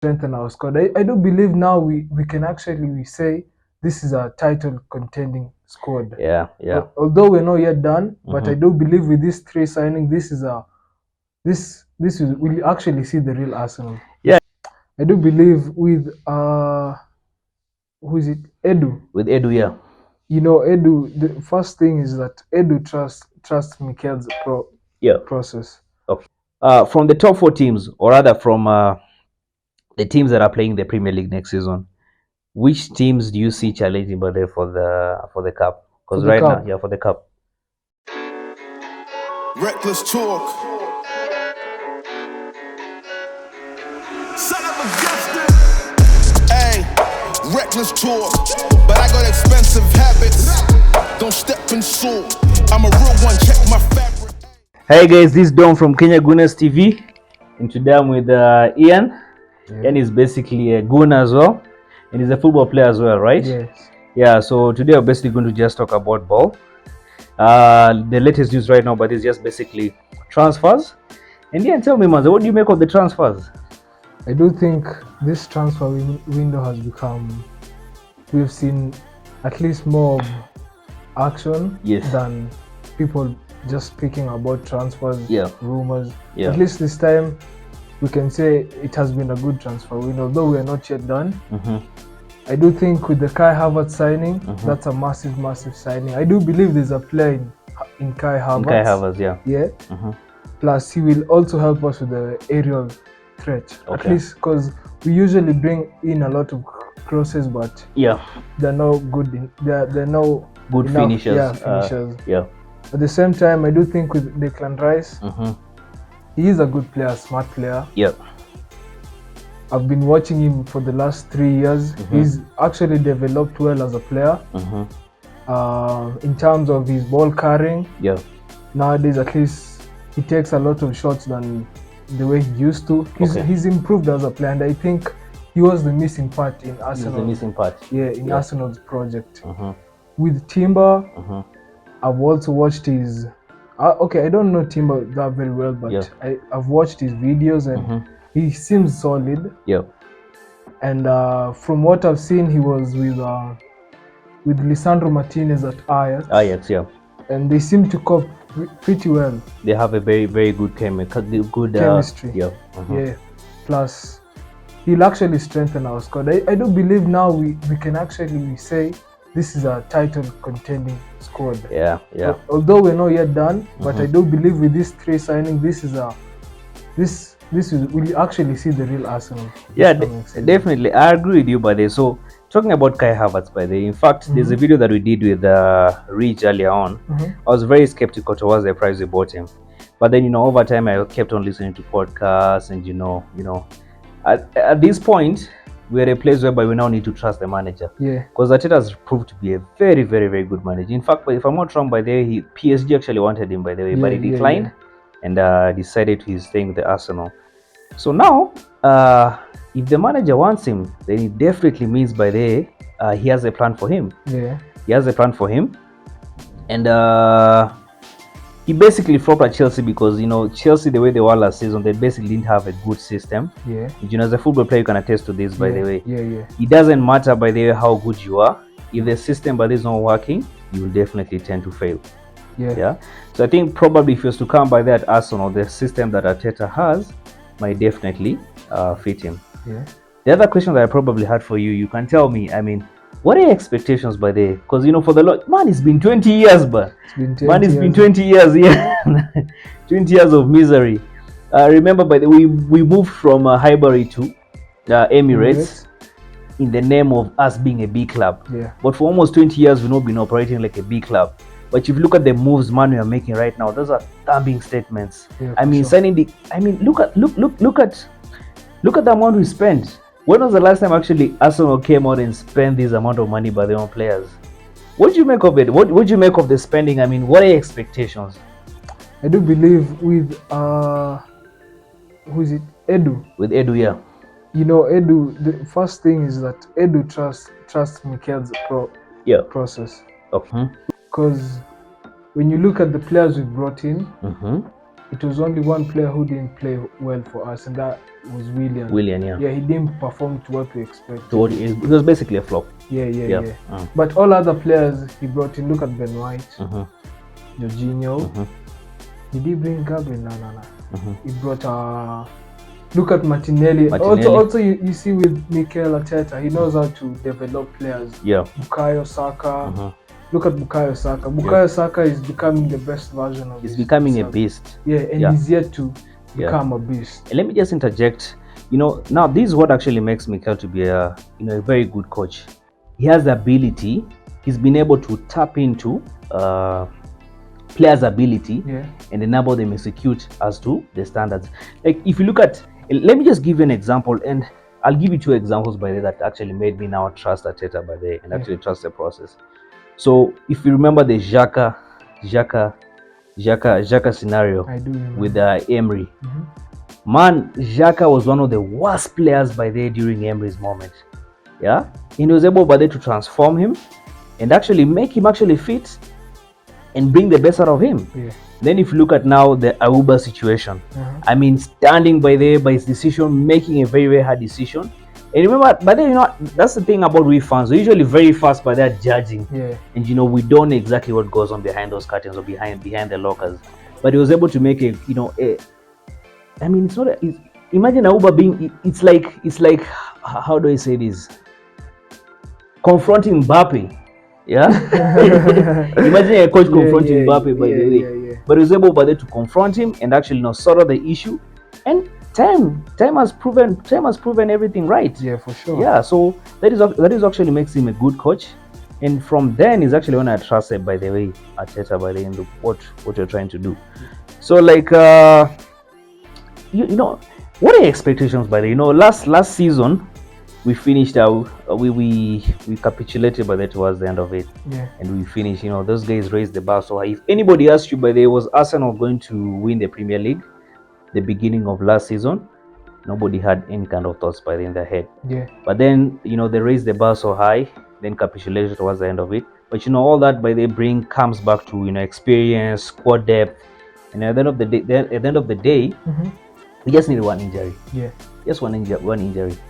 strengthen our squad. I do believe now we can actually say this is a title contending squad. Yeah. Although we're not yet done, but I Mhm. do believe with these three signings, this is we'll actually see the real Arsenal. Yeah. I do believe with who is it? Edu. With Edu, yeah. Edu. The first thing is that Edu trusts Mikel's Yeah. process. Okay. From the top four teams, or rather from the teams that are playing the Premier League next season, which teams do you see challenging for the cup? Because right now, yeah, for the cup. Reckless talk. Son of a gangster. Hey, reckless talk. But I got expensive habits. Don't step in salt. I'm a real one. Check my fabric. Hey guys, this is Dom from Kenya Gunners TV, and today I'm with Ian. Yeah. Ian is basically a Gunner as well, and he's a football player as well, right? Yes. Yeah. So today we're basically going to just talk about ball. The latest news right now, but it's just basically transfers. And Ian, tell me, man, what do you make of the transfers? I do think this transfer window has become, we've seen at least more of action than people just speaking about transfers, rumors. At least this time we can say it has been a good transfer window, although we are not yet done. I do think with the Kai Havertz signing, that's a massive signing. I do believe there's a player in Kai Havertz. Yeah. Plus, he will also help us with the aerial threat. At least because we usually bring in a lot of crosses, but they're no good. They're no good enough, finishers. Finishers. At the same time, I do think with Declan Rice, he is a good player, smart player. I've been watching him for the last 3 years. He's actually developed well as a player. In terms of his ball carrying, nowadays at least he takes a lot of shots than the way he used to. He's improved as a player, and I think he was the missing part in Arsenal. In Arsenal's project. With Timber, I've also watched his. I don't know Timber that very well, but I've watched his videos and he seems solid. And from what I've seen, he was with Lisandro Martinez at Ajax. And they seem to cope pretty well. They have a very good chemistry. Plus, he'll actually strengthen our squad. I do believe now we can actually say this is a title contending squad. Although we're not yet done, but I do believe with these three signings, we'll actually see the real Arsenal. Definitely. I agree with you, buddy. So talking about Kai Havertz, by the way, in fact, there's a video that we did with Rich earlier on. I was very skeptical towards the price we bought him, but then over time I kept on listening to podcasts, and at this point we're at a place whereby we now need to trust the manager. Because Arteta has proved to be a very good manager. In fact, if I'm not wrong, by the way, PSG actually wanted him, by the way, but he declined and decided he's staying with the Arsenal. So now, if the manager wants him, then it definitely means by the way, he has a plan for him. He has a plan for him, and he basically flopped at Chelsea because Chelsea, the way they were last season, they basically didn't have a good system. As a football player, you can attest to this, by the way. It doesn't matter, by the way, how good you are. If the system by this is not working, you will definitely tend to fail. So I think probably if he was to come by that Arsenal, the system that Arteta has might definitely fit him. The other question that I probably had for you, you can tell me, I mean, what are your expectations by the way? Because for the Lord, man, it's been 20 years, but it's been 20 years, 20 years of misery. Remember, by the way, we moved from Highbury to Emirates in the name of us being a big club. But for almost 20 years, we've not been operating like a big club. But if you look at the moves man we are making right now, those are thumping statements. Signing the. Look at the amount we spent. When was the last time actually Arsenal came out and spent this amount of money by their own players? What do you make of it? What do you make of the spending? What are your expectations? I do believe with who is it? Edu. With Edu, yeah. Edu. The first thing is that Edu trusts Mikel's process. Because when you look at the players we brought in, it was only one player who didn't play well for us, and that was Willian. Yeah, he didn't perform to what we expected. It was basically a flop. Yeah. But all other players he brought in, look at Ben White, Jorginho. Did he bring Gabriel? No. He brought look at Martinelli. Also you see with Mikel Arteta, he knows how to develop players. Bukayo Saka. Look at Bukayo Saka. Bukayo Saka is becoming the best version of himself. He's becoming a beast. He's yet to become a beast. And let me just interject. Now this is what actually makes Mikel to be a very good coach. He has the ability. He's been able to tap into players' ability and enable them execute as to the standards. Like if you look at, let me just give you an example, and I'll give you 2 examples by the way that actually made me now trust Arteta by the way, and actually trust the process. So if you remember the Xhaka scenario with Emery, man, Xhaka was one of the worst players by the way during Emery's moment. And he was able by the way to transform him and actually make him actually fit and bring the best out of him. Then if you look at now the Auba situation, I mean, standing by his decision, making a very, very hard decision. And remember, but then that's the thing about we fans. We're usually very fast by that judging, and we don't know exactly what goes on behind those curtains or behind the lockers. But he was able to make I mean, it's not. Imagine Auba being. It's like how do I say this? Confronting Mbappe. Imagine a coach confronting Mbappe by the way. But he was able by the to confront him and actually sort out the issue. And time has proven everything right. For sure. So that is actually makes him a good coach. And from then is actually when I trusted by the way Arteta by the end of what you're trying to do. So like what are your expectations by the last season we finished out we capitulated by that towards the end of it, and we finished. Those guys raised the bar so high. If anybody asked you by the way, was Arsenal going to win the Premier League the beginning of last season, nobody had any kind of thoughts by the in their head. But then they raised the bar so high, then capitulated towards the end of it. But all that by the comes back to experience, squad depth, and at the end of the day, we just needed one injury. Just one injury.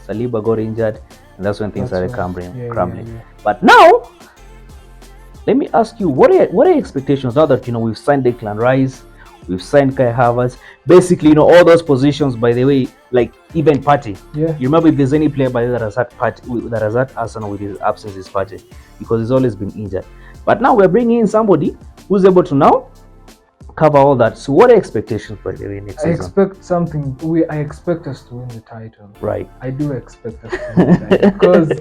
Saliba got injured, and that's when things started crumbling. But now, let me ask you, what are your expectations now that we've signed Declan Rice, we've signed Kai Havertz, basically all those positions by the way, like even Partey. You remember if there's any player by that has had Arsenal with his absence is Partey, because he's always been injured. But now we're bringing in somebody who's able to now cover all that. So what are expectations by the way next season? I expect us to win the title. Right. I do expect us to win the title because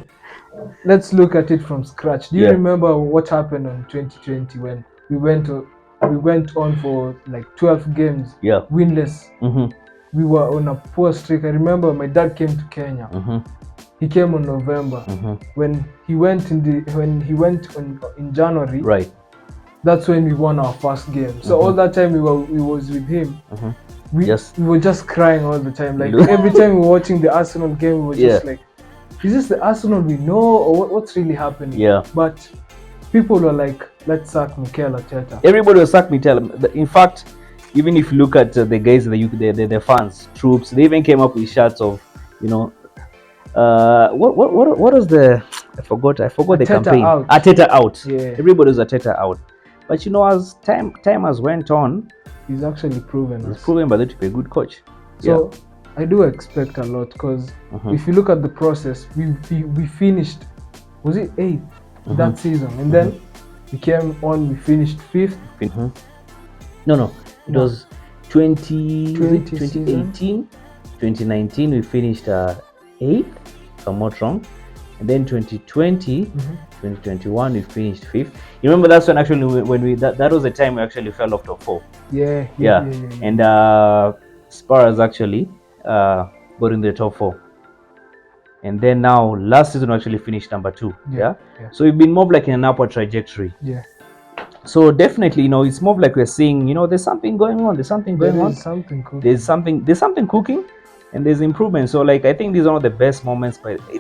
let's look at it from scratch. Do you remember what happened in 2020 when we went on for like 12 games winless? We were on a poor streak. I remember my dad came to Kenya. He came on November. When he went in January, right, that's when we won our first game. So all that time we was with him. We were just crying all the time. Like every time we were watching the Arsenal game, we were just like, is this the Arsenal we know, or what's really happening? But people were like, let's sack Mikel Arteta. Everybody was sack Mikel. In fact, even if you look at the guys in the UK, the fans, troops, they even came up with shots of, what was the? I forgot Arteta the campaign. Arteta out. Everybody was Arteta out. But as time has went on, he's actually proven by that to be a good coach. So I do expect a lot because if you look at the process, we finished, was it 8th that season, and then we came on, we finished 5th. No, it was 2018, 2019 we finished 8th, if I'm not wrong, and then 2020, 2021 we finished 5th. You remember that's when actually when that was the time we actually fell off top 4. And Spurs actually got in the top 4, and then now last season we actually finished number 2. So we've been more like in an upward trajectory. So definitely, it's more like we're seeing, there's something going on. There's something cooking, and there's improvement. So like I think this is one of the best moments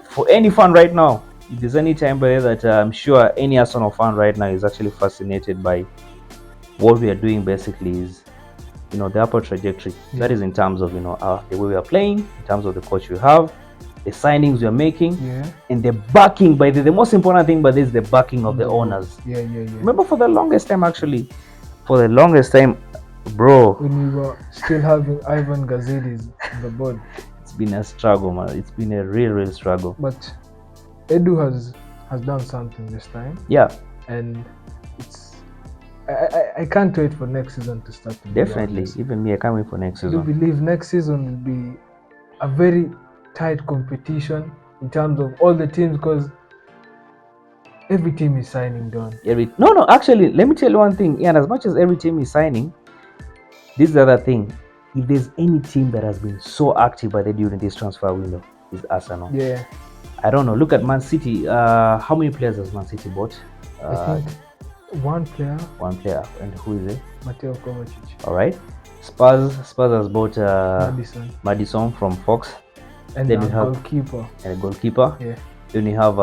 for any fan right now. If there's any time by that, I'm sure any Arsenal fan right now is actually fascinated by what we are doing. Basically, is you know, the upward trajectory. That is in terms of, you know, the way we are playing, in terms of the coach we have, the signings we are making, and the backing. By the most important thing, but this is the backing of the owners. Remember, for the longest time, bro, when we were still having Ivan Gazidis on the board, it's been a struggle, man. It's been a real struggle. But Edu has done something this time. Yeah, and it's I can't wait for next season to start. Definitely, even me, I can't wait for next season. I do believe next season will be a very tight competition in terms of all the teams, because every team is signing, Don. No, actually, let me tell you one thing, Ian. As much as every team is signing, this is the other thing. If there's any team that has been so active during this transfer window, is Arsenal. Yeah. I don't know. Look at Man City. How many players has Man City bought? I think one player. And who is it? Mateo Kovacic. All right. Spurs has bought Maddison from Fox. And then you have a goalkeeper. Yeah. Then you have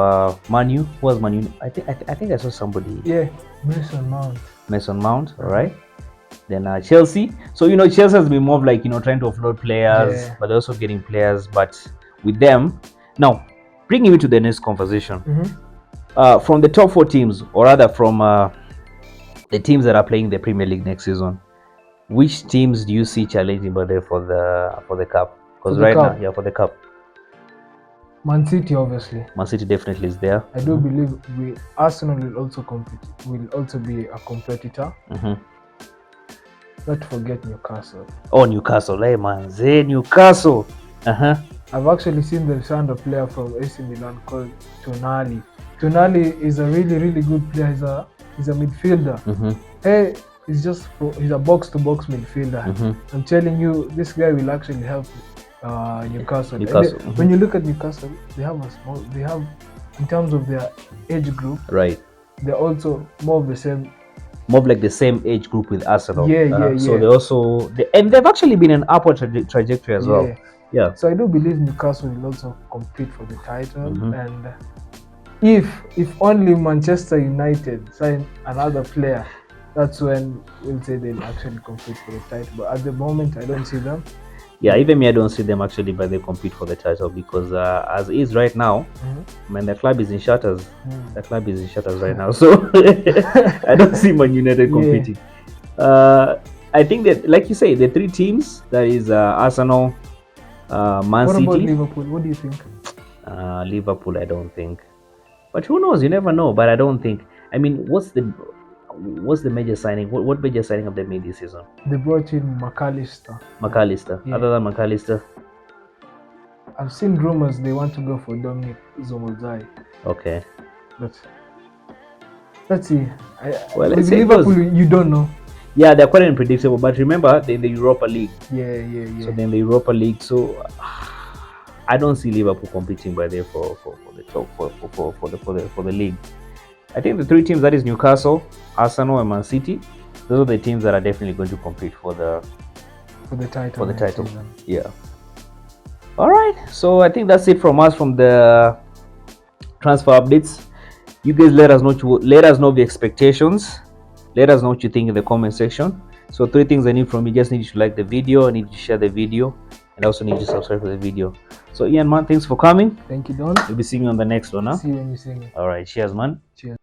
Manu. Who was Manu? I think I saw somebody. Yeah, Mason Mount. All right. Then Chelsea. So, you know, Chelsea has been more of like, you know, trying to offload players, but also getting players. But with them, now bringing me to the next conversation. From the top 4 teams, or rather from the teams that are playing the Premier League next season, which teams do you see challenging for the cup? Because right now, for the cup, Man City, obviously. Man City definitely is there. I do believe Arsenal will also compete. Will also be a competitor. Not to forget Newcastle. Oh, Newcastle, hey man, Newcastle. I've actually seen them sign a player from AC Milan called Tonali. Tonali is a really good player. He's a midfielder. Hey, he's a box-to-box midfielder. I'm telling you, this guy will actually help Newcastle. When you look at Newcastle, they have in terms of their age group, right? They're also more of like the same age group with Arsenal. So they also and they've actually been an upward trajectory as well. Yeah. So I do believe Newcastle will also compete for the title, and if only Manchester United sign another player, that's when we'll say they'll actually compete for the title. But at the moment, I don't see them. Yeah, even me, I don't see them actually, but they compete for the title because as is right now, the club is in shutters. The club is in shutters right now, so I don't see Man United competing. I think that, like you say, the 3 teams, that is Arsenal, Man City. What about Liverpool? What do you think? Liverpool, I don't think. But who knows? You never know. But I don't think. I mean, what's the major signing? What major signing have they made this season? They brought in McAllister. Other than McAllister, I've seen rumors they want to go for Dominic Szoboszlai. Okay. But let's see. Let's see. Liverpool, you don't know. Yeah, they're quite unpredictable. But remember, they're in the Europa League. Yeah. So they're in the Europa League. So I don't see Liverpool competing by there for the top for the league. I think the 3 teams, that is Newcastle, Arsenal, and Man City, those are the teams that are definitely going to compete for the title. Yeah. All right. So I think that's it from us from the transfer updates. You guys let us know the expectations. Let us know what you think in the comment section. So 3 things I need from you: just need you to like the video, I need you to share the video, and I also need you to subscribe to the video. So Ian, man, thanks for coming. Thank you, Don. We'll be seeing you on the next one. See you when you see me. All right. Cheers, man. Cheers.